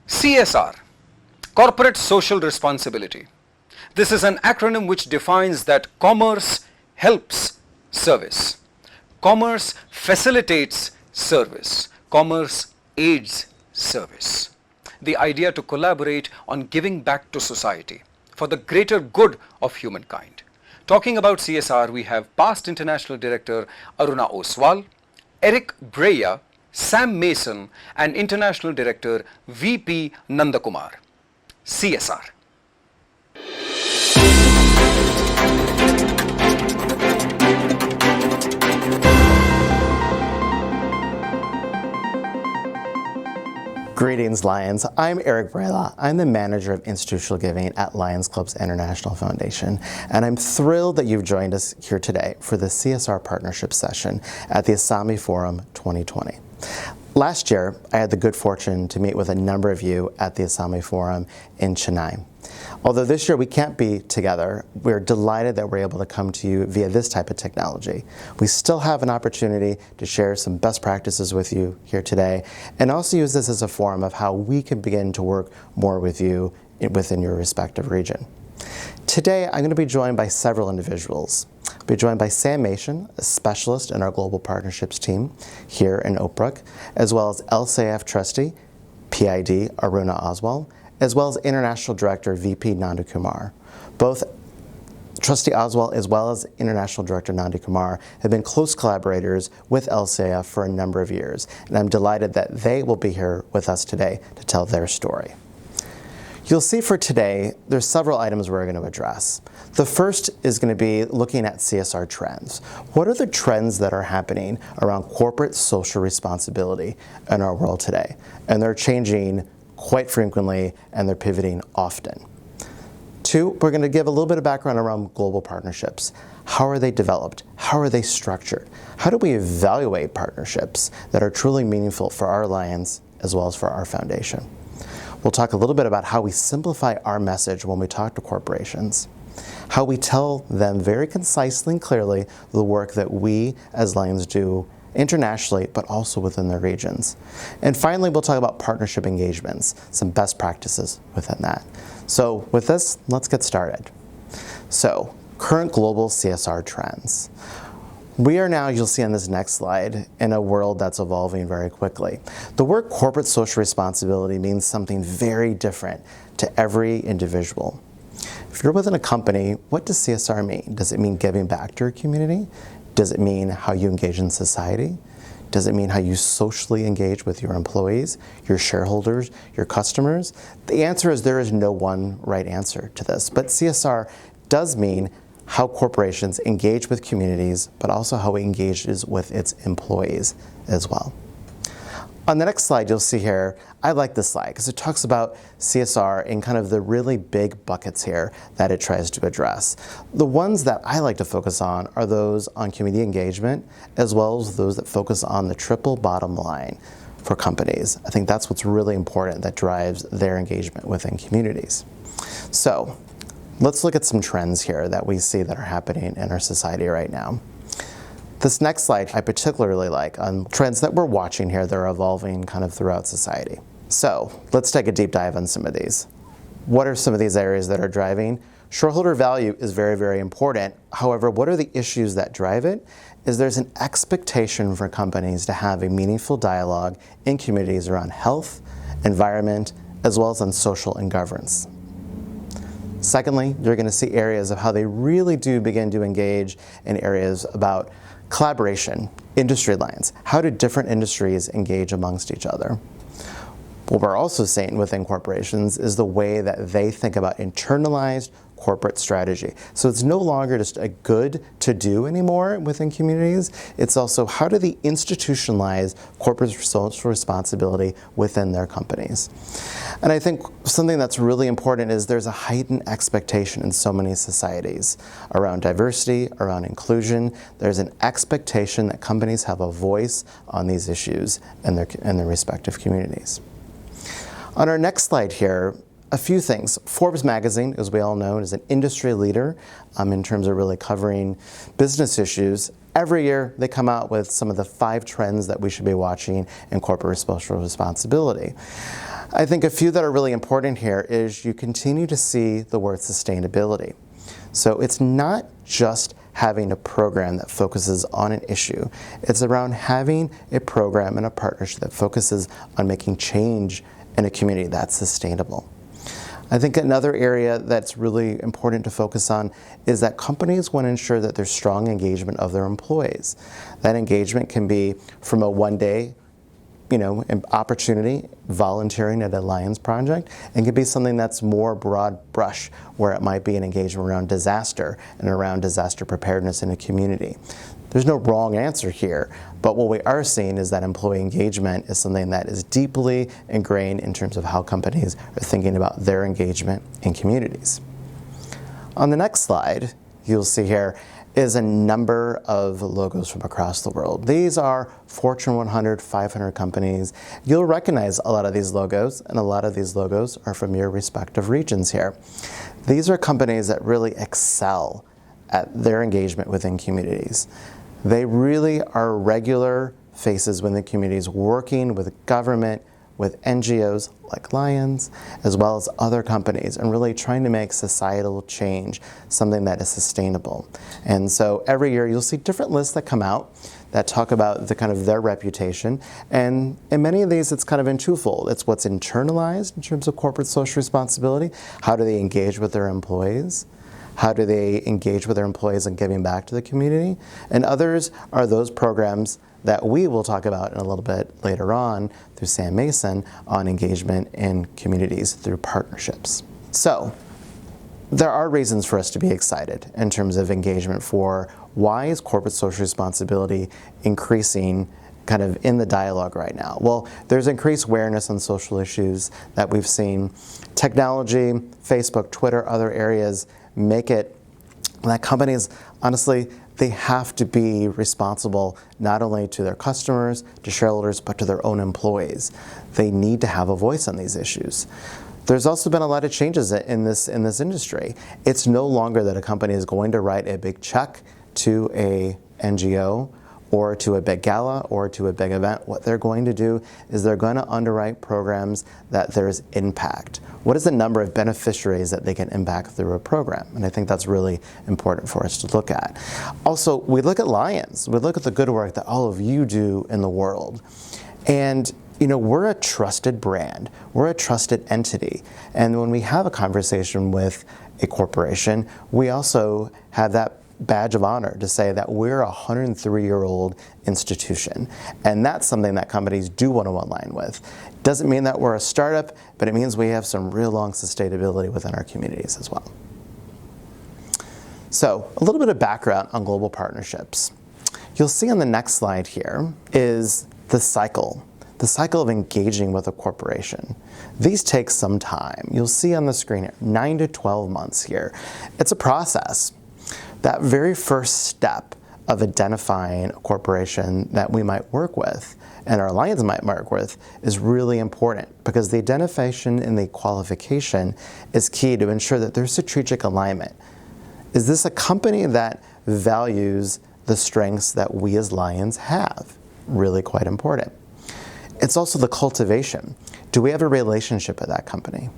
CSR, Corporate Social Responsibility. This is an acronym which defines that commerce helps service. Commerce facilitates service. Commerce aids service. The idea to collaborate on giving back to society for the greater good of humankind. Talking about CSR, we have past International Director Aruna Oswal, Eric Breya, Sam Mason, and International Director VP Nandakumar. CSR. Greetings, Lions. I'm Eric Breya. I'm the manager of institutional giving at Lions Clubs International Foundation, and I'm thrilled that you've joined us here today for the CSR Partnership Session at the Asami Forum 2020. Last year, I had the good fortune to meet with a number of you at the Asami Forum in Chennai. Although this year we can't be together, we're delighted that we're able to come to you via this type of technology. We still have an opportunity to share some best practices with you here today, and also use this as a forum of how we can begin to work more with you within your respective region. Today, I'm going to be joined by several individuals. I'll be joined by Sam Mason, a specialist in our global partnerships team here in Oak Brook, as well as LCAF trustee, PID Aruna Oswal, as well as International Director VP Nandakumar. Both Trustee Oswal as well as International Director Nandakumar have been close collaborators with LCAF for a number of years, and I'm delighted that they will be here with us today to tell their story. You'll see for today, there's several items we're going to address. The first is going to be looking at CSR trends. What are the trends that are happening around corporate social responsibility in our world today? And they're changing quite frequently, and they're pivoting often. Two, we're going to give a little bit of background around global partnerships. How are they developed? How are they structured? How do we evaluate partnerships that are truly meaningful for our Lions as well as for our foundation? We'll talk a little bit about how we simplify our message when we talk to corporations, how we tell them very concisely and clearly the work that we as Lions do internationally, but also within their regions. And finally, we'll talk about partnership engagements, some best practices within that. So with this, let's get started. So, current global CSR trends. We are now, you'll see on this next slide, in a world that's evolving very quickly. The word corporate social responsibility means something very different to every individual. If you're within a company, what does CSR mean? Does it mean giving back to your community? Does it mean how you engage in society? Does it mean how you socially engage with your employees, your shareholders, your customers? The answer is there is no one right answer to this, but CSR does mean how corporations engage with communities, but also how it engages with its employees as well. On the next slide, you'll see here, I like this slide because it talks about CSR in kind of the really big buckets here that it tries to address. The ones that I like to focus on are those on community engagement, as well as those that focus on the triple bottom line for companies. I think that's what's really important that drives their engagement within communities. So let's look at some trends here that we see that are happening in our society right now. This next slide I particularly like on trends that we're watching here that are evolving kind of throughout society. So let's take a deep dive on some of these. What are some of these areas that are driving? Shareholder value is very, very important. However, what are the issues that drive it? Is there's an expectation for companies to have a meaningful dialogue in communities around health, environment, as well as on social and governance. Secondly, you're going to see areas of how they really do begin to engage in areas about collaboration, industry lines. How do different industries engage amongst each other? What we're also seeing within corporations is the way that they think about internalized corporate strategy. So it's no longer just a good to do anymore within communities. It's also how do they institutionalize corporate social responsibility within their companies. And I think something that's really important is there's a heightened expectation in so many societies around diversity, around inclusion. There's an expectation that companies have a voice on these issues in their respective communities. On our next slide here, a few things. Forbes magazine, as we all know, is an industry leader in terms of really covering business issues. every year they come out with some of the 5 trends that we should be watching in corporate social responsibility. I think a few that are really important here is you continue to see the word sustainability. So it's not just having a program that focuses on an issue. It's around having a program and a partnership that focuses on making change in a community that's sustainable. I think another area that's really important to focus on is that companies want to ensure that there's strong engagement of their employees. That engagement can be from a one-day opportunity, volunteering at a Lions project, and can be something that's more broad brush, where it might be an engagement around disaster and around disaster preparedness in a community. There's no wrong answer here, but what we are seeing is that employee engagement is something that is deeply ingrained in terms of how companies are thinking about their engagement in communities. On the next slide, you'll see here is a number of logos from across the world. These are Fortune 100, 500 companies. You'll recognize a lot of these logos, and a lot of these logos are from your respective regions here. These are companies that really excel at their engagement within communities. They really are regular faces within communities, working with government, with NGOs like Lions, as well as other companies, and really trying to make societal change something that is sustainable. And so every year you'll see different lists that come out that talk about the kind of their reputation. And in many of these, it's kind of in twofold. It's what's internalized in terms of corporate social responsibility. How do they engage with their employees? How do they engage with their employees in giving back to the community? And others are those programs that we will talk about in a little bit later on through Sam Mason on engagement in communities through partnerships. So there are reasons for us to be excited in terms of engagement for why is corporate social responsibility increasing kind of in the dialogue right now? Well, there's increased awareness on social issues that we've seen. Technology, Facebook, Twitter, other areas make it that companies, honestly, they have to be responsible not only to their customers, to shareholders, but to their own employees. They need to have a voice on these issues. There's also been a lot of changes in this industry. It's no longer that a company is going to write a big check to a NGO or to a big gala or to a big event. What they're going to do is they're going to underwrite programs that there's impact. What is the number of beneficiaries that they can impact through a program? And I think that's really important for us to look at. Also, we look at Lions. We look at the good work that all of you do in the world. And we're a trusted brand. We're a trusted entity. And when we have a conversation with a corporation, we also have that badge of honor to say that we're a 103-year-old institution. And that's something that companies do want to align with. Doesn't mean that we're a startup, but it means we have some real long sustainability within our communities as well. So a little bit of background on global partnerships. You'll see on the next slide here is the cycle of engaging with a corporation. These take some time. You'll see on the screen here, 9 to 12 months here. It's a process. That very first step of identifying a corporation that we might work with and our Lions might work with is really important, because the identification and the qualification is key to ensure that there's strategic alignment. Is this a company that values the strengths that we as Lions have? Really quite important. It's also the cultivation. Do we have a relationship with that company?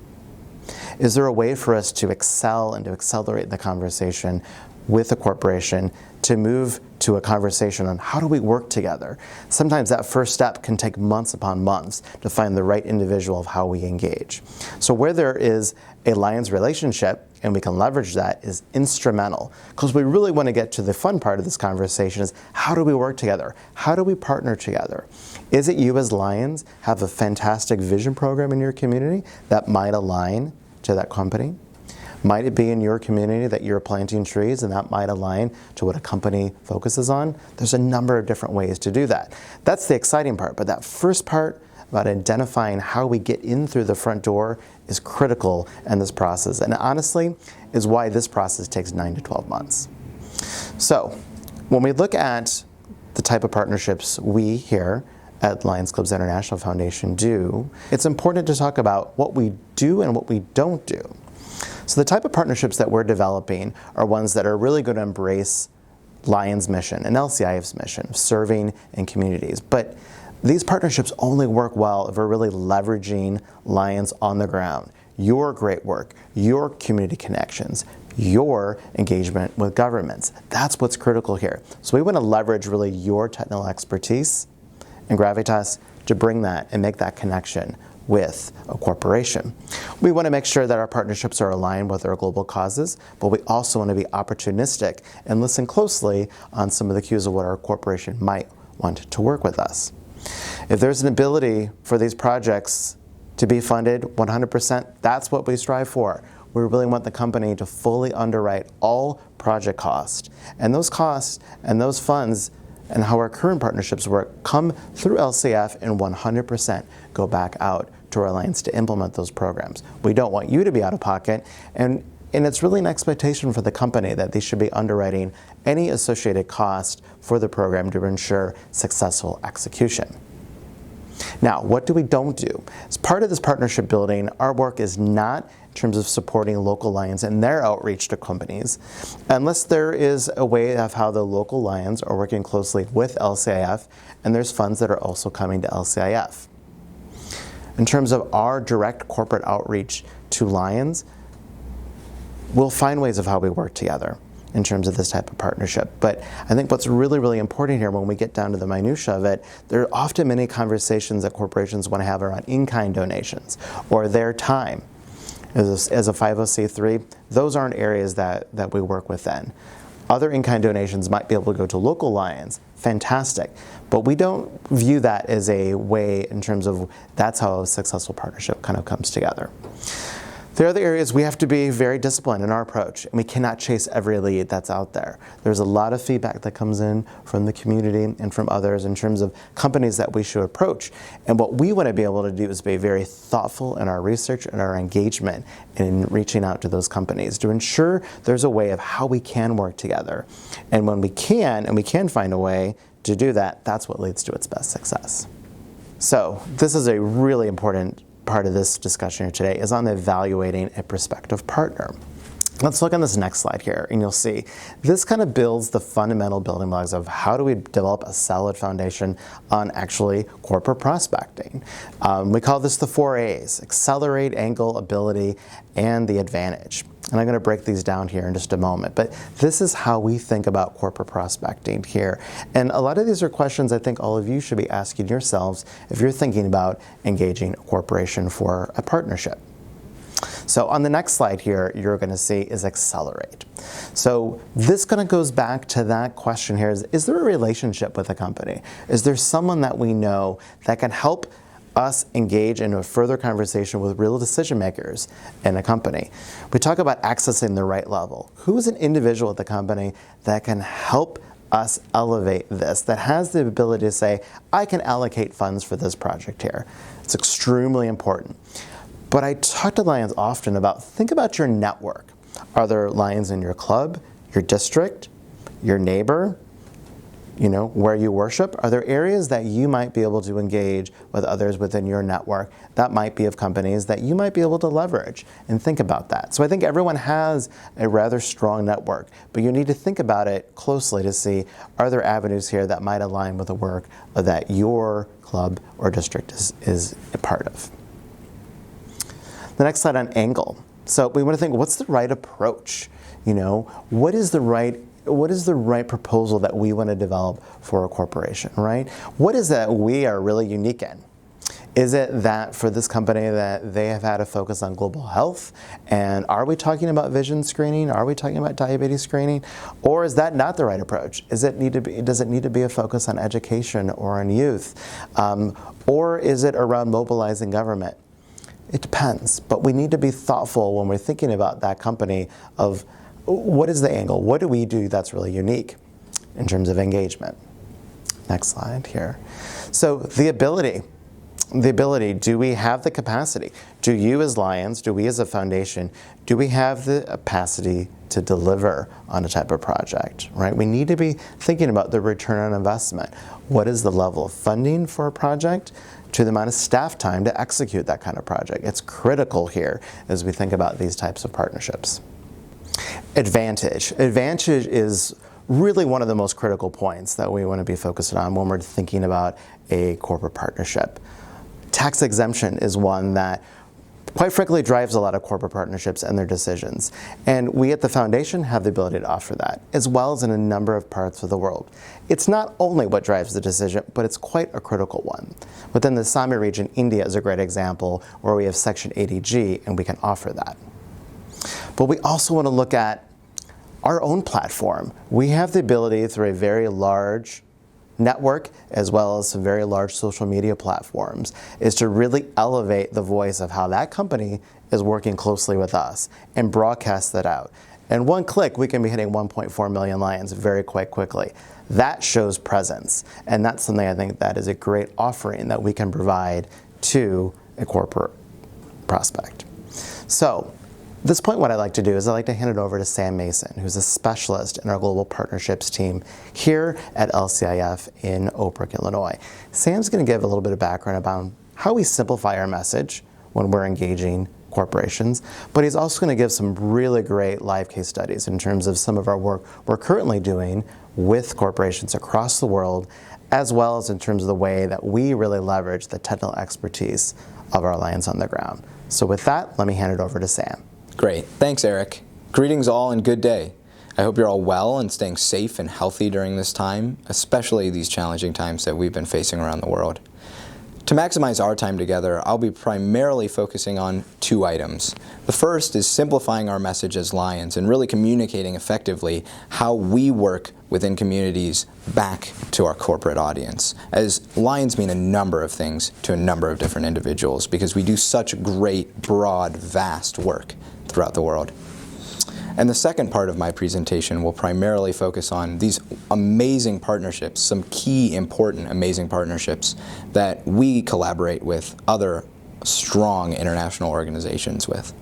Is there a way for us to excel and to accelerate the conversation with a corporation to move to a conversation on how do we work together? Sometimes that first step can take months upon months to find the right individual of how we engage. So where there is a Lions relationship, and we can leverage that, is instrumental, because we really want to get to the fun part of this conversation is how do we work together? How do we partner together? Is it you as Lions have a fantastic vision program in your community that might align to that company? Might it be in your community that you're planting trees and that might align to what a company focuses on? There's a number of different ways to do that. That's the exciting part, but that first part about identifying how we get in through the front door is critical in this process, and honestly is why this process takes 9 to 12 months. So when we look at the type of partnerships we here at Lions Clubs International Foundation do, it's important to talk about what we do and what we don't do. So the type of partnerships that we're developing are ones that are really going to embrace Lions' mission and LCIF's mission of serving in communities. But these partnerships only work well if we're really leveraging Lions on the ground. Your great work, your community connections, your engagement with governments. That's what's critical here. So we want to leverage really your technical expertise and gravitas to bring that and make that connection with a corporation. We want to make sure that our partnerships are aligned with our global causes, but we also want to be opportunistic and listen closely on some of the cues of what our corporation might want to work with us. If there's an ability for these projects to be funded 100%, that's what we strive for. We really want the company to fully underwrite all project costs. And those costs and those funds and how our current partnerships work come through LCF and 100% go back out to our alliance to implement those programs. We don't want you to be out of pocket, and it's really an expectation for the company that they should be underwriting any associated cost for the program to ensure successful execution. Now, what do we don't do? As part of this partnership building, our work is not in terms of supporting local Lions and their outreach to companies, unless there is a way of how the local Lions are working closely with LCIF, and there's funds that are also coming to LCIF. In terms of our direct corporate outreach to Lions, we'll find ways of how we work together in terms of this type of partnership. But I think what's really, really important here when we get down to the minutia of it, there are often many conversations that corporations want to have around in-kind donations or their time. As a 501c3, those aren't areas that we work within. Other in-kind donations might be able to go to local Lions, fantastic. But we don't view that as a way in terms of that's how a successful partnership kind of comes together. There are other areas we have to be very disciplined in our approach, and we cannot chase every lead that's out there. There's a lot of feedback that comes in from the community and from others in terms of companies that we should approach. And what we want to be able to do is be very thoughtful in our research and our engagement in reaching out to those companies to ensure there's a way of how we can work together. And when we can, and we can find a way to do that, that's what leads to its best success. So this is a really important part of this discussion here today is on evaluating a prospective partner. Let's look on this next slide here, and you'll see this kind of builds the fundamental building blocks of how do we develop a solid foundation on actually corporate prospecting. We call this the 4 A's: accelerate, angle, ability, and the advantage. And I'm going to break these down here in just a moment. But this is how we think about corporate prospecting here. And a lot of these are questions I think all of you should be asking yourselves if you're thinking about engaging a corporation for a partnership. So on the next slide here, you're going to see is accelerate. So this kind of goes back to that question here: is there a relationship with a company? Is there someone that we know that can help us engage in a further conversation with real decision makers in a company? We talk about accessing the right level. Who is an individual at the company that can help us elevate this, that has the ability to say, I can allocate funds for this project here? It's extremely important. But I talk to Lions often about, think about your network. Are there Lions in your club, your district, your neighbor, where you worship? Are there areas that you might be able to engage with others within your network that might be of companies that you might be able to leverage? And think about that. So I think everyone has a rather strong network, but you need to think about it closely to see, are there avenues here that might align with the work that your club or district is a part of? The next slide on angle. So we want to think, what's the right approach? What is the right proposal that we want to develop for a corporation, right? What is that we are really unique in? Is it that for this company that they have had a focus on global health? And are we talking about vision screening? Are we talking about diabetes screening? Or is that not the right approach? Does it need to be a focus on education or on youth? Or is it around mobilizing government? It depends, but we need to be thoughtful when we're thinking about that company of what is the angle? What do we do that's really unique in terms of engagement? Next slide here. So the ability, do we have the capacity? Do you as Lions, do we as a foundation, do we have the capacity to deliver on a type of project, right? We need to be thinking about the return on investment. What is the level of funding for a project to the amount of staff time to execute that kind of project? It's critical here as we think about these types of partnerships. Advantage. Advantage is really one of the most critical points that we want to be focused on when we're thinking about a corporate partnership. Tax exemption is one that quite frankly drives a lot of corporate partnerships and their decisions. And we at the Foundation have the ability to offer that, as well as in a number of parts of the world. It's not only what drives the decision, but it's quite a critical one. Within the Sami region, India is a great example where we have Section 80G and we can offer that. But we also want to look at our own platform. We have the ability through a very large network as well as some very large social media platforms is to really elevate the voice of how that company is working closely with us and broadcast that out. And one click, we can be hitting 1.4 million Lions very quite quickly. That shows presence, and that's something I think that is a great offering that we can provide to a corporate prospect. So at this point, what I'd like to do is I'd like to hand it over to Sam Mason, who's a specialist in our global partnerships team here at LCIF in Oak Brook, Illinois. Sam's going to give a little bit of background about how we simplify our message when we're engaging corporations, but he's also going to give some really great live case studies in terms of some of our work we're currently doing with corporations across the world, as well as in terms of the way that we really leverage the technical expertise of our Lions on the ground. So with that, let me hand it over to Sam. Great. Thanks, Eric. Greetings all and good day. I hope you're all well and staying safe and healthy during this time, especially these challenging times that we've been facing around the world. To maximize our time together, I'll be primarily focusing on two items. The first is simplifying our message as Lions and really communicating effectively how we work within communities back to our corporate audience. As Lions mean a number of things to a number of different individuals because we do such great, broad, vast work throughout the world. And the second part of my presentation will primarily focus on these amazing partnerships, some key, important, amazing partnerships that we collaborate with other strong international organizations with.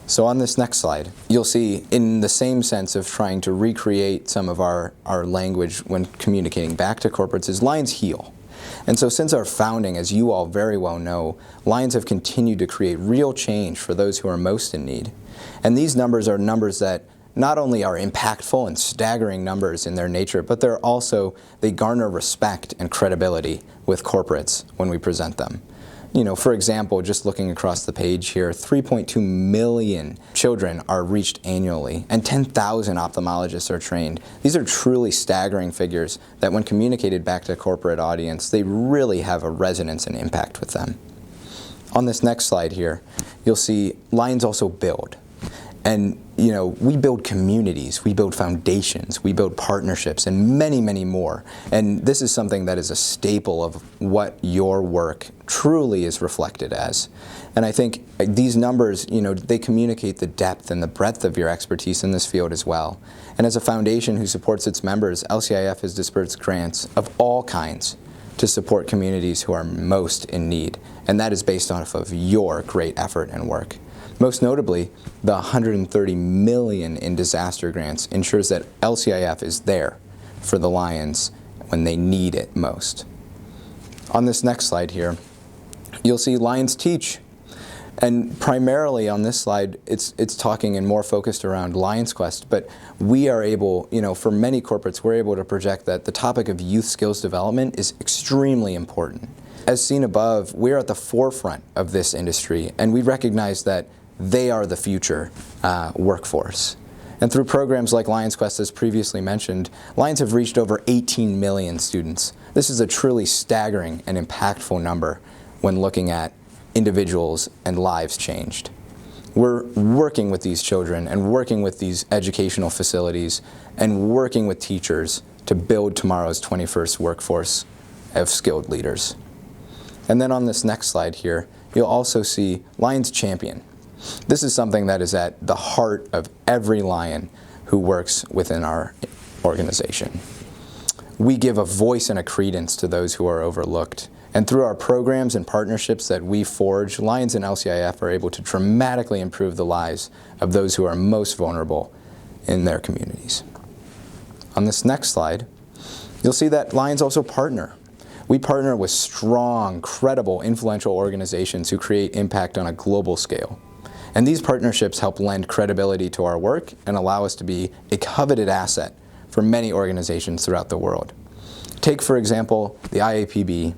So on this next slide, you'll see in the same sense of trying to recreate some of our language when communicating back to corporates is Lions Heal. And so since our founding, as you all very well know, Lions have continued to create real change for those who are most in need. And these numbers are numbers that not only are impactful and staggering numbers in their nature, but they garner respect and credibility with corporates when we present them. You know, for example, just looking across the page here, 3.2 million children are reached annually, and 10,000 ophthalmologists are trained. These are truly staggering figures that when communicated back to a corporate audience, they really have a resonance and impact with them. On this next slide here, you'll see Lions also build. And you know, we build communities, we build foundations, we build partnerships, and many, many more. And this is something that is a staple of what your work truly is reflected as. And I think these numbers, you know, they communicate the depth and the breadth of your expertise in this field as well. And as a foundation who supports its members, LCIF has dispersed grants of all kinds to support communities who are most in need. And that is based off of your great effort and work. Most notably, the $130 million in disaster grants ensures that LCIF is there for the Lions when they need it most. On this next slide here, you'll see Lions Teach. And primarily on this slide, it's talking and more focused around Lions Quest, but we are able, you know, for many corporates, we're able to project that the topic of youth skills development is extremely important. As seen above, we're at the forefront of this industry, and we recognize that they are the future workforce. And through programs like Lions Quest, as previously mentioned, Lions have reached over 18 million students. This is a truly staggering and impactful number when looking at individuals and lives changed. We're working with these children and working with these educational facilities and working with teachers to build tomorrow's 21st workforce of skilled leaders. And then on this next slide here, you'll also see Lions Champion. This is something that is at the heart of every Lion who works within our organization. We give a voice and a credence to those who are overlooked. And through our programs and partnerships that we forge, Lions and LCIF are able to dramatically improve the lives of those who are most vulnerable in their communities. On this next slide, you'll see that Lions also partner. We partner with strong, credible, influential organizations who create impact on a global scale. And these partnerships help lend credibility to our work and allow us to be a coveted asset for many organizations throughout the world. Take, for example, the IAPB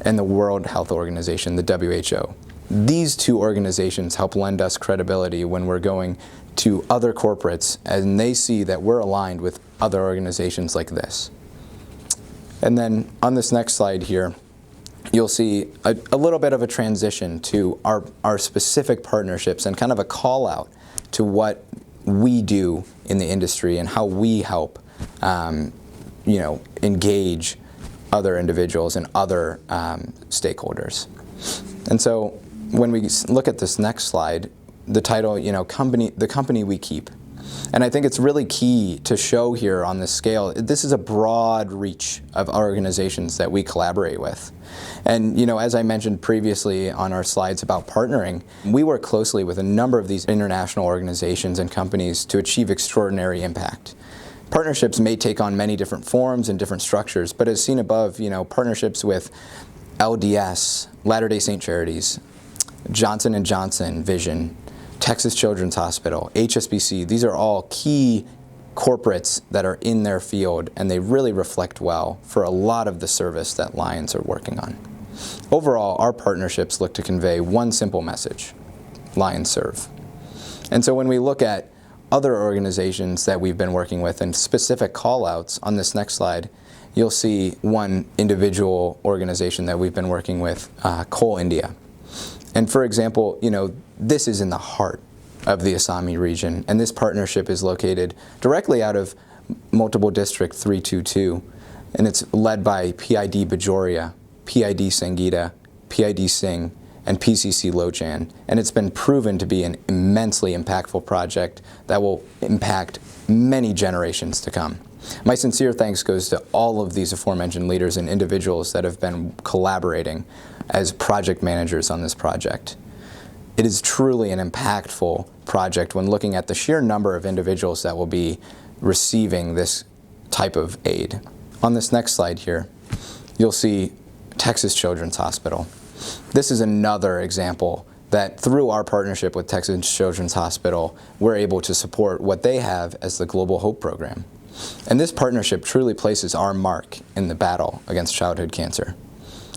and the World Health Organization, the WHO. These two organizations help lend us credibility when we're going to other corporates and they see that we're aligned with other organizations like this. And then on this next slide here, you'll see a little bit of a transition to our specific partnerships and kind of a call out to what we do in the industry and how we help engage other individuals and other stakeholders. And so when we look at this next slide, the title, the company we keep. And I think it's really key to show here on this scale, this is a broad reach of organizations that we collaborate with. And as I mentioned previously on our slides about partnering, we work closely with a number of these international organizations and companies to achieve extraordinary impact. Partnerships may take on many different forms and different structures, but as seen above, partnerships with LDS, Latter-day Saint Charities, Johnson & Johnson Vision, Texas Children's Hospital, HSBC, these are all key corporates that are in their field, and they really reflect well for a lot of the service that Lions are working on. Overall, our partnerships look to convey one simple message: Lions serve. And so when we look at other organizations that we've been working with and specific call-outs on this next slide, you'll see one individual organization that we've been working with, Coal India. And for example, this is in the heart of the Assami region, and this partnership is located directly out of Multiple District 322, and it's led by PID Bajoria, PID Sangeeta, PID Singh, and PCC Lochan, and it's been proven to be an immensely impactful project that will impact many generations to come. My sincere thanks goes to all of these aforementioned leaders and individuals that have been collaborating as project managers on this project. It is truly an impactful project when looking at the sheer number of individuals that will be receiving this type of aid. On this next slide here, you'll see Texas Children's Hospital. This is another example that through our partnership with Texas Children's Hospital, we're able to support what they have as the Global Hope Program. And this partnership truly places our mark in the battle against childhood cancer.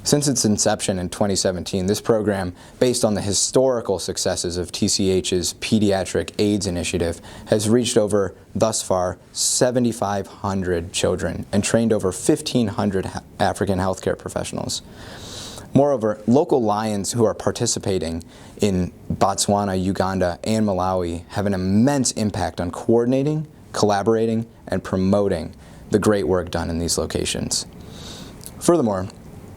Since its inception in 2017, this program, based on the historical successes of TCH's Pediatric AIDS Initiative, has reached over, thus far, 7,500 children and trained over 1,500 African healthcare professionals. Moreover, local Lions who are participating in Botswana, Uganda, and Malawi have an immense impact on coordinating, collaborating, and promoting the great work done in these locations. Furthermore,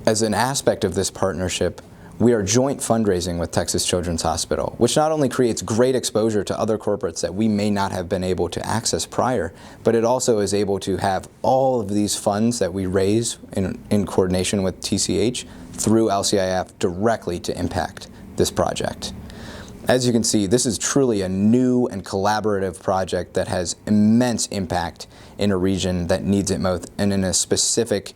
as an aspect of this partnership, we are joint fundraising with Texas Children's Hospital, which not only creates great exposure to other corporates that we may not have been able to access prior, but it also is able to have all of these funds that we raise in coordination with TCH through LCIF directly to impact this project. As you can see, this is truly a new and collaborative project that has immense impact in a region that needs it most and in a specific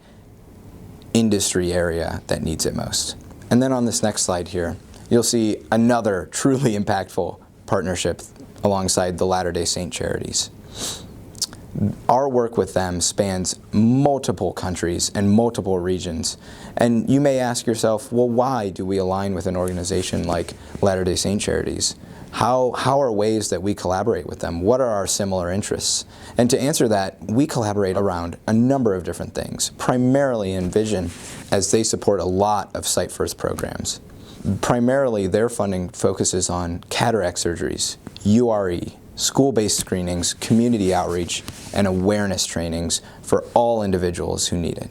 industry area that needs it most. And then on this next slide here, you'll see another truly impactful partnership alongside the Latter-day Saint Charities. Our work with them spans multiple countries and multiple regions. And you may ask yourself, well, why do we align with an organization like Latter-day Saint Charities? How are ways that we collaborate with them? What are our similar interests? And to answer that, we collaborate around a number of different things, primarily in vision, as they support a lot of Sight First programs. Primarily, their funding focuses on cataract surgeries, URE, school-based screenings, community outreach, and awareness trainings for all individuals who need it.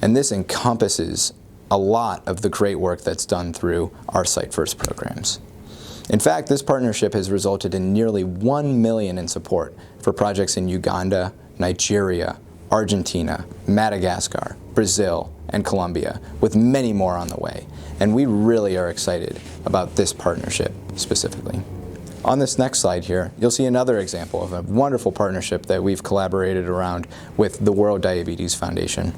And this encompasses a lot of the great work that's done through our Sight First programs. In fact, this partnership has resulted in nearly $1 million in support for projects in Uganda, Nigeria, Argentina, Madagascar, Brazil, and Colombia, with many more on the way. And we really are excited about this partnership specifically. On this next slide here, you'll see another example of a wonderful partnership that we've collaborated around with the World Diabetes Foundation.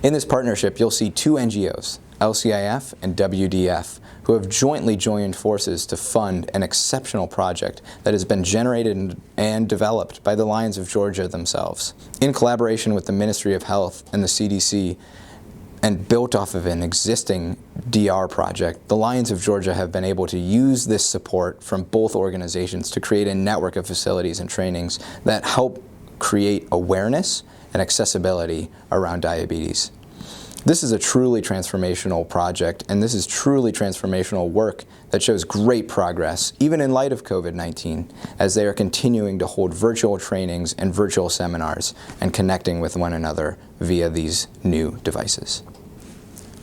In this partnership, you'll see two NGOs, LCIF, and WDF, who have jointly joined forces to fund an exceptional project that has been generated and developed by the Lions of Georgia themselves. In collaboration with the Ministry of Health and the CDC, and built off of an existing DR project, the Lions of Georgia have been able to use this support from both organizations to create a network of facilities and trainings that help create awareness and accessibility around diabetes. This is a truly transformational project, and this is truly transformational work that shows great progress, even in light of COVID-19, as they are continuing to hold virtual trainings and virtual seminars and connecting with one another via these new devices.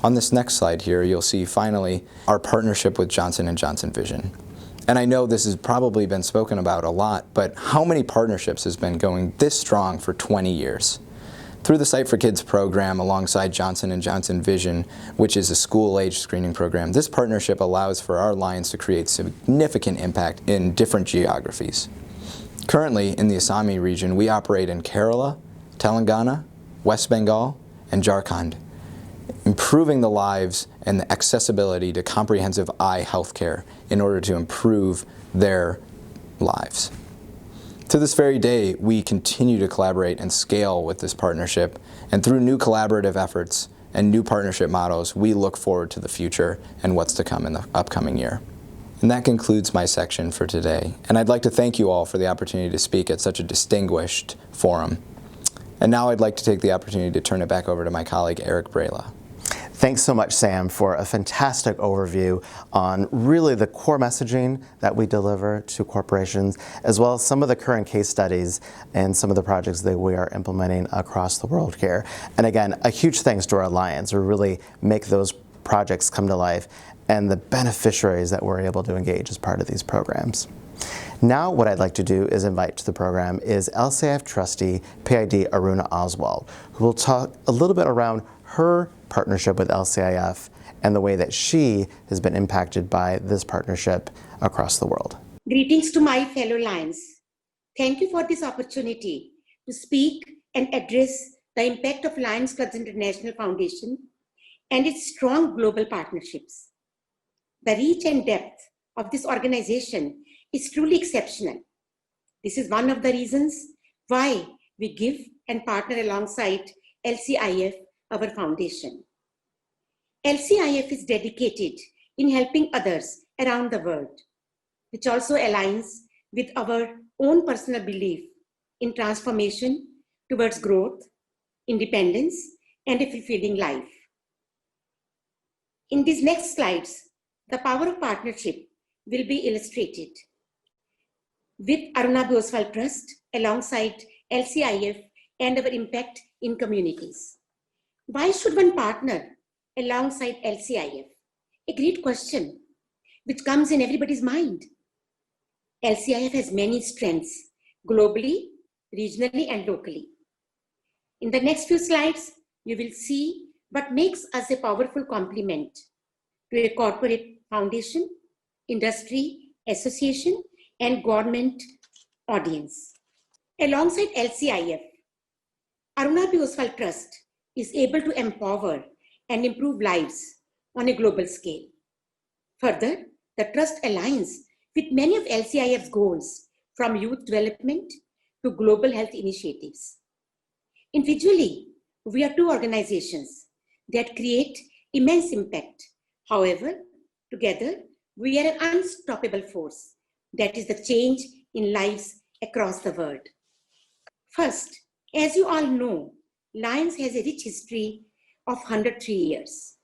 On this next slide here, you'll see finally our partnership with Johnson & Johnson Vision. And I know this has probably been spoken about a lot, but how many partnerships has been going this strong for 20 years? Through the Sight for Kids program alongside Johnson & Johnson Vision, which is a school-age screening program, this partnership allows for our Lions to create significant impact in different geographies. Currently, in the Assami region, we operate in Kerala, Telangana, West Bengal, and Jharkhand, improving the lives and the accessibility to comprehensive eye health care in order to improve their lives. To this very day, we continue to collaborate and scale with this partnership, and through new collaborative efforts and new partnership models, we look forward to the future and what's to come in the upcoming year. And that concludes my section for today, and I'd like to thank you all for the opportunity to speak at such a distinguished forum. And now I'd like to take the opportunity to turn it back over to my colleague, Eric Brela. Thanks so much, Sam, for a fantastic overview on really the core messaging that we deliver to corporations, as well as some of the current case studies and some of the projects that we are implementing across the world here. And again, a huge thanks to our Lions who really make those projects come to life and the beneficiaries that we're able to engage as part of these programs. Now what I'd like to do is invite to the program is LCIF trustee PID Aruna Oswald, who will talk a little bit around her partnership with LCIF and the way that she has been impacted by this partnership across the world. Greetings to my fellow Lions. Thank you for this opportunity to speak and address the impact of Lions Clubs International Foundation and its strong global partnerships. The reach and depth of this organization is truly exceptional. This is one of the reasons why we give and partner alongside LCIF, our foundation. LCIF is dedicated in helping others around the world, which also aligns with our own personal belief in transformation towards growth, independence, and a fulfilling life. In these next slides, the power of partnership will be illustrated with Aruna B. Oswald Trust alongside LCIF and our impact in communities. Why should one partner alongside LCIF? A great question which comes in everybody's mind. LCIF has many strengths globally, regionally, and locally. In the next few slides, you will see what makes us a powerful complement to a corporate foundation, industry, association, and government audience. Alongside LCIF, Aruna B. Oswald Trust is able to empower and improve lives on a global scale. Further, the Trust aligns with many of LCIF's goals, from youth development to global health initiatives. Individually, we are two organizations that create immense impact. However, together, we are an unstoppable force that is the change in lives across the world. First, as you all know, Lions has a rich history of 103 years,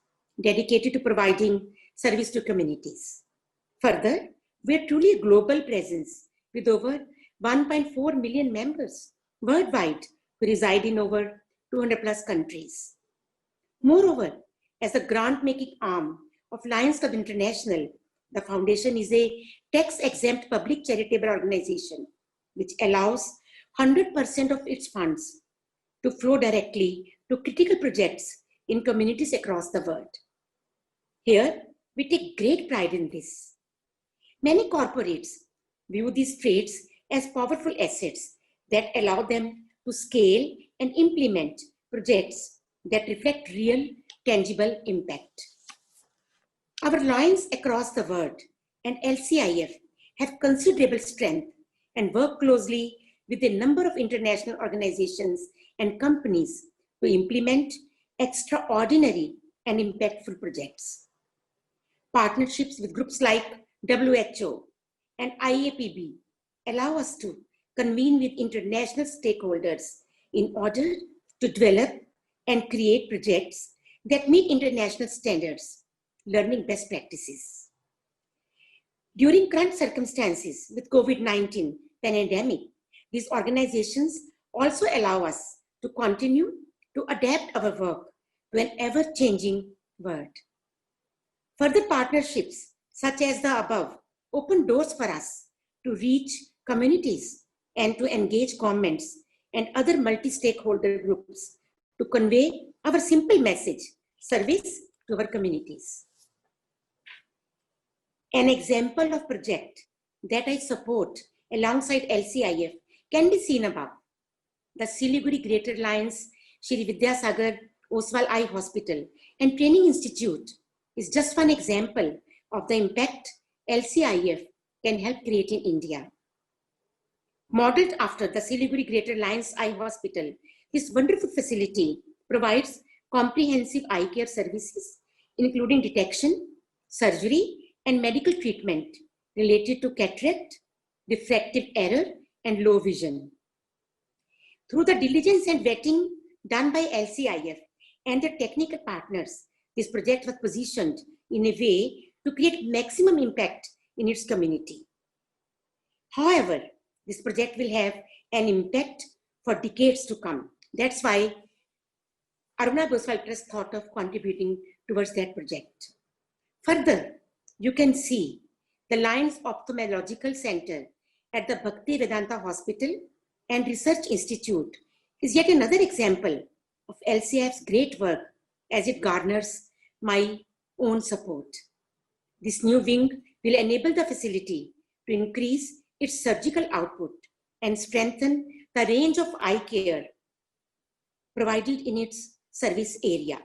dedicated to providing service to communities. Further, we are truly a global presence with over 1.4 million members worldwide who reside in over 200 plus countries. Moreover, as a grant-making arm of Lions Club International, the foundation is a tax-exempt public charitable organization which allows 100% of its funds to flow directly to critical projects in communities across the world. Here, we take great pride in this. Many corporates view these traits as powerful assets that allow them to scale and implement projects that reflect real, tangible impact. Our alliance across the world and LCIF have considerable strength and work closely with a number of international organizations and companies to implement extraordinary and impactful projects. Partnerships with groups like WHO and IAPB allow us to convene with international stakeholders in order to develop and create projects that meet international standards, learning best practices. During current circumstances with COVID-19 pandemic, these organizations also allow us to continue to adapt our work to an ever-changing world. Further partnerships such as the above open doors for us to reach communities and to engage governments and other multi-stakeholder groups to convey our simple message, service to our communities. An example of project that I support alongside LCIF can be seen above. The Siliguri Greater Alliance Shri Vidyasagar Oswal Eye Hospital and Training Institute is just one example of the impact LCIF can help create in India. Modeled after the Siliguri Greater Alliance Eye Hospital, this wonderful facility provides comprehensive eye care services, including detection, surgery, and medical treatment related to cataract, refractive error, and low vision. Through the diligence and vetting done by LCIF and their technical partners, this project was positioned in a way to create maximum impact in its community. However, this project will have an impact for decades to come. That's why Aruna Goswal Trust thought of contributing towards that project. Further, you can see the Lions Ophthalmological Center at the Bhakti Vedanta Hospital and Research Institute is yet another example of LCIF's great work as it garners my own support. This new wing will enable the facility to increase its surgical output and strengthen the range of eye care provided in its service area.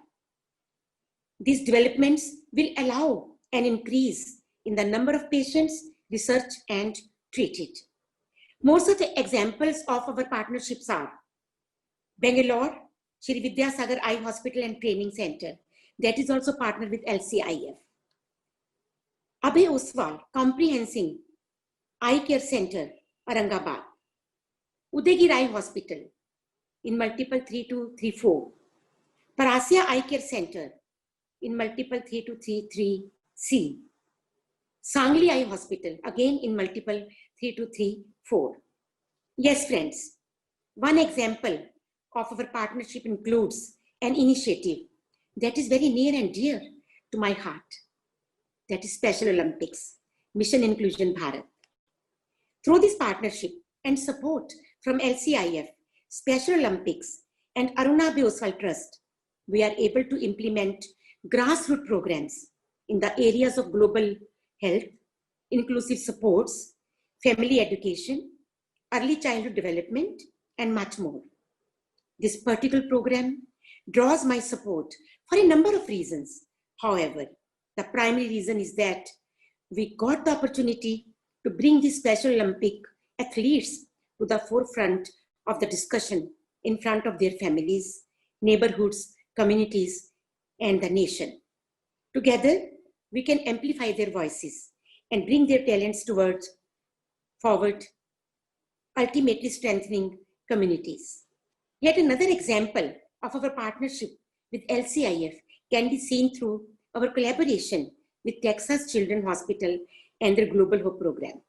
These developments will allow an increase in the number of patients researched and treated. Most of the examples of our partnerships are Bangalore, Shri Vidyasagar Eye Hospital and Training Center, that is also partnered with LCIF. Abhay Oswal Comprehensive Eye Care Center, Aurangabad. Udaygir Eye Hospital in multiple 3234. Parasya Eye Care Center in multiple 3233C. Sangli Eye Hospital, again in multiple 3234. Yes, friends, one example of our partnership includes an initiative that is very near and dear to my heart. That is Special Olympics, Mission Inclusion Bharat. Through this partnership and support from LCIF, Special Olympics, and Aruna B. Oswal Trust, we are able to implement grassroots programs in the areas of global health, inclusive supports, family education, early childhood development, and much more. This particular program draws my support for a number of reasons. However, the primary reason is that we got the opportunity to bring these Special Olympic athletes to the forefront of the discussion in front of their families, neighborhoods, communities, and the nation. Together, we can amplify their voices and bring their talents forward, ultimately strengthening communities. Yet another example of our partnership with LCIF can be seen through our collaboration with Texas Children's Hospital and their Global Hope program.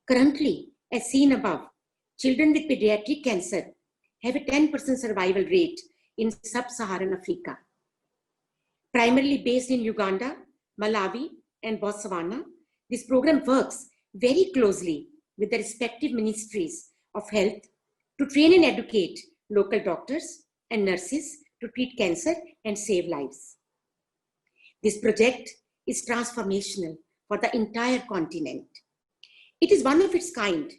Currently, as seen above, children with pediatric cancer have a 10% survival rate in sub-Saharan Africa. Primarily based in Uganda, Malawi, and Botswana, this program works very closely with the respective ministries of health to train and educate local doctors and nurses to treat cancer and save lives. This project is transformational for the entire continent. It is one of its kind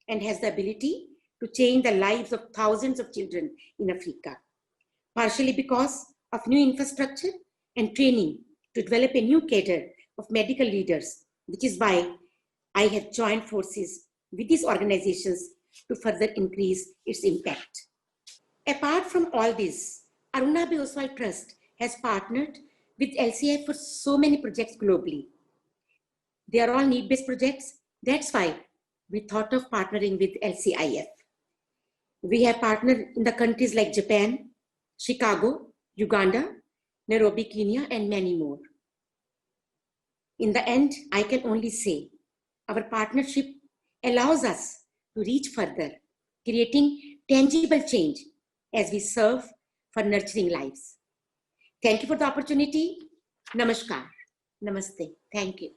and has the ability to change the lives of thousands of children in Africa, partially because of new infrastructure and training to develop a new cadre of medical leaders, which is why I have joined forces with these organizations to further increase its impact. Apart from all this, Aruna B. Oswal Trust has partnered with LCI for so many projects globally. They are all need-based projects. That's why we thought of partnering with LCIF. We have partnered in the countries like Japan, Chicago, Uganda, Nairobi, Kenya, and many more. In the end, I can only say our partnership allows us to reach further, creating tangible change as we serve for nurturing lives. Thank you for the opportunity. Namaskar. Namaste. Thank you.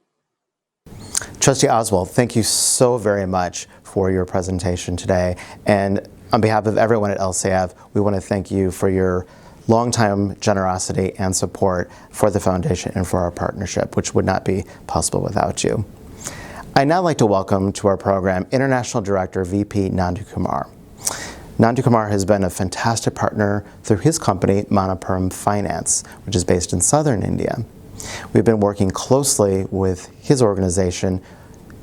Trustee Oswald, thank you so very much for your presentation today. And on behalf of everyone at LCIF, we want to thank you for your longtime generosity and support for the foundation and for our partnership, which would not be possible without you. I'd now like to welcome to our program International Director VP Nandu Kumar. Nandu Kumar has been a fantastic partner through his company, Manappuram Finance, which is based in southern India. We've been working closely with his organization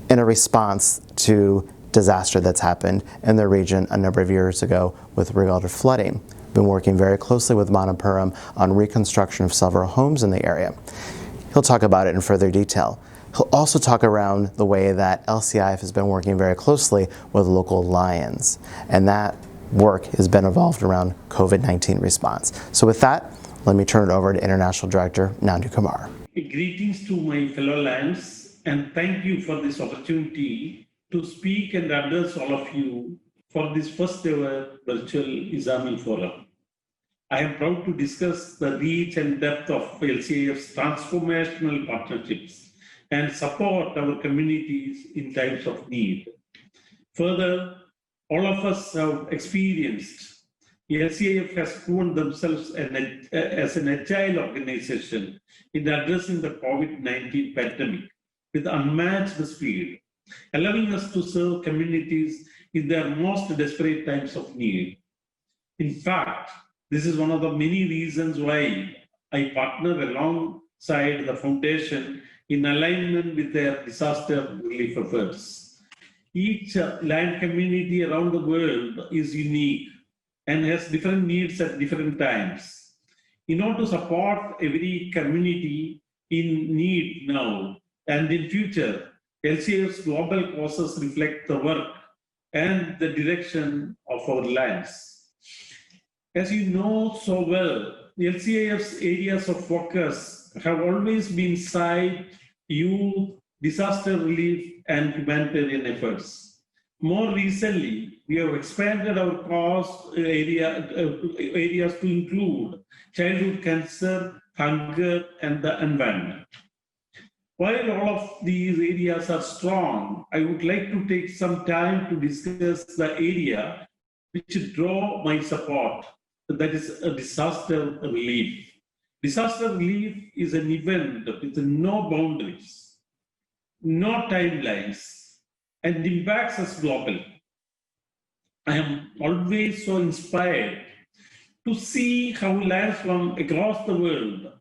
in a response to disaster that's happened in the region a number of years ago with regard to flooding. We've been working very closely with Manappuram on reconstruction of several homes in the area. He'll talk about it in further detail. He'll also talk around the way that LCIF has been working very closely with local Lions, and that work has been involved around COVID-19 response. So with that, let me turn it over to International Director Nandu Kumar. Greetings to my fellow Lions, and thank you for this opportunity to speak and address all of you for this first ever virtual ISAMI forum. I am proud to discuss the reach and depth of LCIF's transformational partnerships and support our communities in times of need. Further, all of us have experienced LCIF has proven themselves as an agile organization in addressing the COVID-19 pandemic with unmatched speed, allowing us to serve communities in their most desperate times of need. In fact, this is one of the many reasons why I partner alongside the foundation in alignment with their disaster relief efforts. Each land community around the world is unique and has different needs at different times. In order to support every community in need now and in future, LCIF's global causes reflect the work and the direction of our lands. As you know so well, LCIF's areas of focus have always been site, youth, disaster relief, and humanitarian efforts. More recently, we have expanded our cause areas to include childhood cancer, hunger, and the environment. While all of these areas are strong, I would like to take some time to discuss the area which draw my support, that is a disaster relief. Disaster relief is an event with no boundaries, no timelines, and impacts us globally. I am always so inspired to see how lands from across the world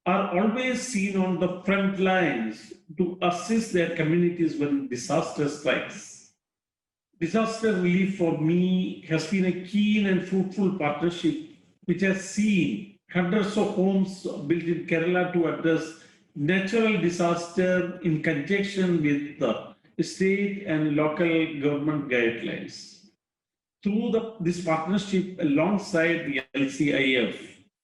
are always seen on the front lines to assist their communities when disaster strikes. Disaster relief for me has been a keen and fruitful partnership which has seen hundreds of homes built in Kerala to address natural disaster in conjunction with the state and local government guidelines. Through this partnership alongside the LCIF,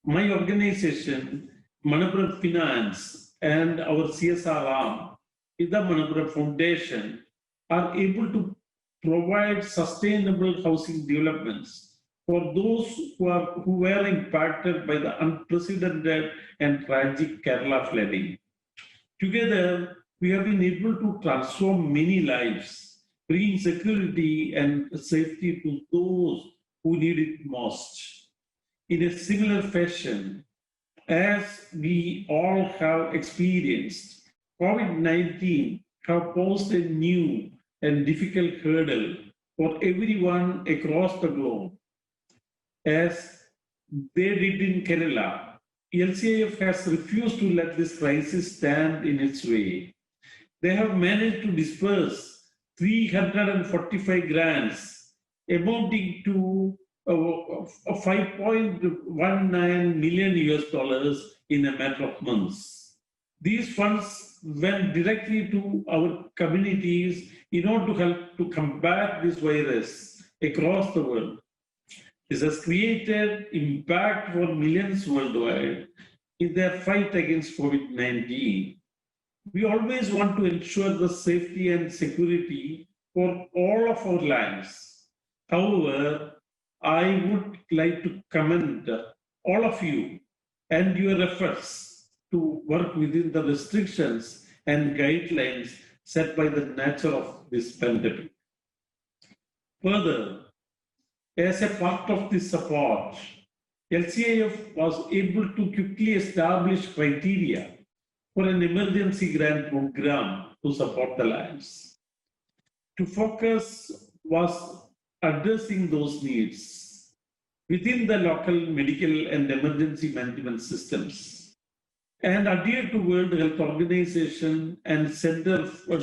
my organization, Manappuram Finance, and our CSR arm, the Manappuram Foundation, are able to provide sustainable housing developments for those who were impacted by the unprecedented and tragic Kerala flooding. Together, we have been able to transform many lives, bringing security and safety to those who need it most. In a similar fashion, as we all have experienced, COVID-19 have posed a new and difficult hurdle for everyone across the globe. As they did in Kerala, LCIF has refused to let this crisis stand in its way. They have managed to disperse 345 grants amounting to 5.19 million US dollars in a matter of months. These funds went directly to our communities in order to help to combat this virus across the world. This has created impact for millions worldwide in their fight against COVID-19. We always want to ensure the safety and security for all of our lives. However, I would like to commend all of you and your efforts to work within the restrictions and guidelines set by the nature of this pandemic. Further, as a part of this support, LCIF was able to quickly establish criteria for an emergency grant program to support the lives. To focus was addressing those needs within the local medical and emergency management systems and adhere to World Health Organization and Center for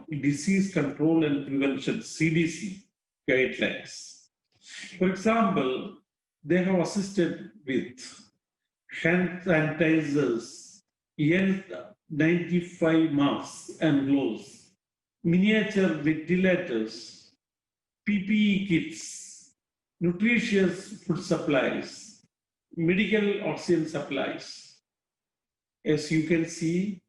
Disease Control and Prevention, CDC, guidelines. For example, they have assisted with hand sanitizers, N95 masks and gloves, miniature ventilators, PPE kits, nutritious food supplies, medical oxygen supplies. As you can see,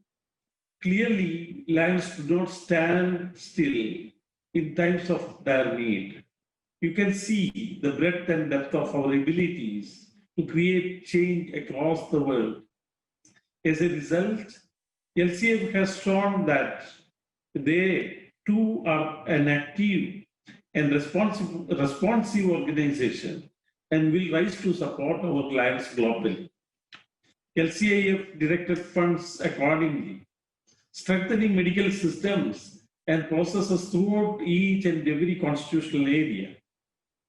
clearly lives do not stand still in times of dire need. You can see the breadth and depth of our abilities to create change across the world. As a result, LCIF has shown that they too are an active and responsive organization and will rise to support our clients globally. LCIF directed funds accordingly, strengthening medical systems and processes throughout each and every constitutional area.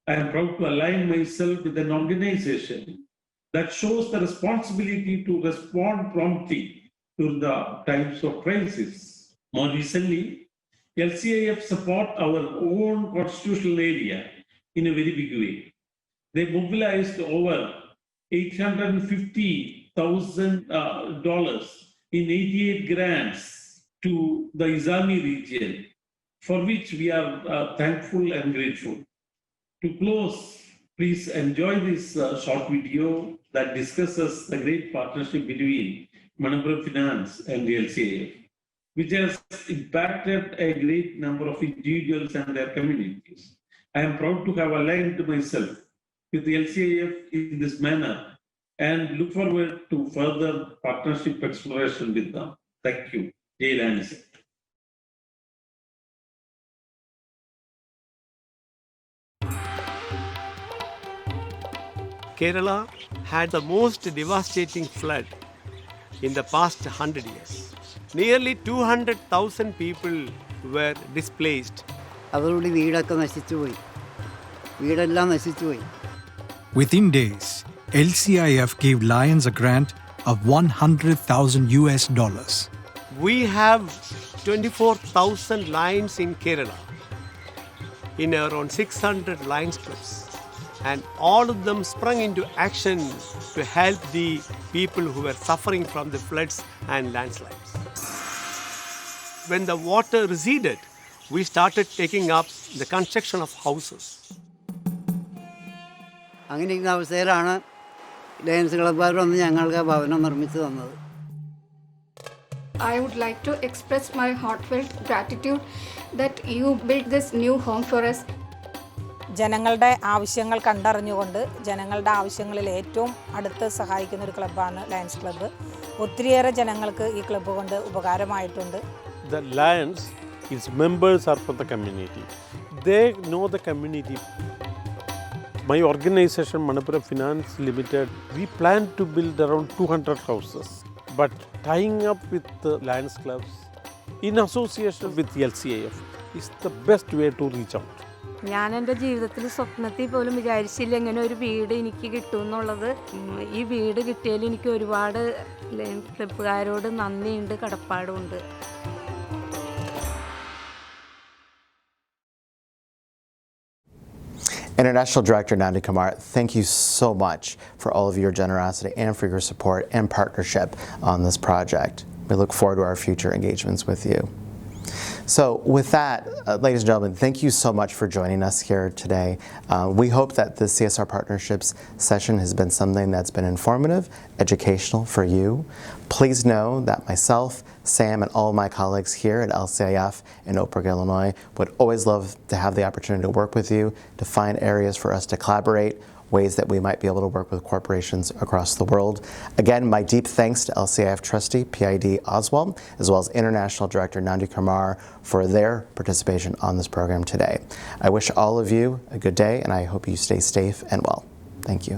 I am proud to align myself with an organization that shows the responsibility to respond promptly during the times of crisis. More recently, LCIF support our own constitutional area in a very big way. They mobilized over $850,000 in 88 grants to the Izami region, for which we are thankful and grateful. To close, please enjoy this short video that discusses the great partnership between Manappuram Finance and the LCIF, which has impacted a great number of individuals and their communities. I am proud to have aligned myself with the LCIF in this manner and look forward to further partnership exploration with them. Thank you. Jai Lanise. Kerala had the most devastating flood in the past 100 years. Nearly 200,000 people were displaced. അവരുടെ വീടൊക്കെ നശിച്ചുപോയി, വീടെല്ലാം നശിച്ചുപോയി. Within days, LCIF gave Lions a grant of $100,000. We have 24,000 lions in Kerala, in around 600 Lions clubs. And all of them sprung into action to help the people who were suffering from the floods and landslides. When the water receded, we started taking up the construction of houses. അങ്ങനെ ഇരിക്കുന്ന അവസ്ഥയിലാണ് lions ക്ലബ്ബുകാർ വന്ന് ഞങ്ങൾക്ക് ഭവനം നിർമ്മിച്ചു തന്നത്. I would like to express my heartfelt gratitude that you built this new home for us. ജനങ്ങളുടെ ആവശ്യങ്ങൾ കണ്ടറിഞ്ഞുകൊണ്ട് ജനങ്ങളുടെ ആവശ്യങ്ങളിൽ ഏറ്റവും അടുത്ത് സഹായിക്കുന്ന ഒരു ക്ലബ്ബാണ് ലയൺസ് ക്ലബ്ബ്. ഒത്തിരിയേറെ ജനങ്ങൾക്ക് ഈ ക്ലബ്ബ് കൊണ്ട് ഉപകാരമായിട്ടുണ്ട്. The Lions, its members are from the community. They know the community. My organization, Manappuram Finance Limited, we plan to build around 200 houses. But tying up with the Lions clubs in association with the LCIF is the best way to reach out. ഞാൻ എൻ്റെ ജീവിതത്തിൽ സ്വപ്നത്തിൽ പോലും വിചാരിച്ചില്ല ഇങ്ങനെ ഒരു വീട് എനിക്ക് കിട്ടുമെന്നുള്ളത്. ഈ വീട് കിട്ടിയതിൽ എനിക്ക് ഒരുപാട് ലയൺസ് ക്ലബ്ബുകാരോട് നന്ദിയുണ്ട്, കടപ്പാടുമുണ്ട്. International Director Nandi Kumar, thank you so much for all of your generosity and for your support and partnership on this project. We look forward to our future engagements with you. So with that, ladies and gentlemen, thank you so much for joining us here today. We hope that the CSR Partnerships session has been something that's been informative, educational for you. Please know that myself, Sam, and all of my colleagues here at LCIF in Oak Brook, Illinois would always love to have the opportunity to work with you, to find areas for us to collaborate, ways that we might be able to work with corporations across the world. Again, my deep thanks to LCIF trustee PID Oswald, as well as International Director Nandi Kumar for their participation on this program today. I wish all of you a good day, and I hope you stay safe and well. Thank you.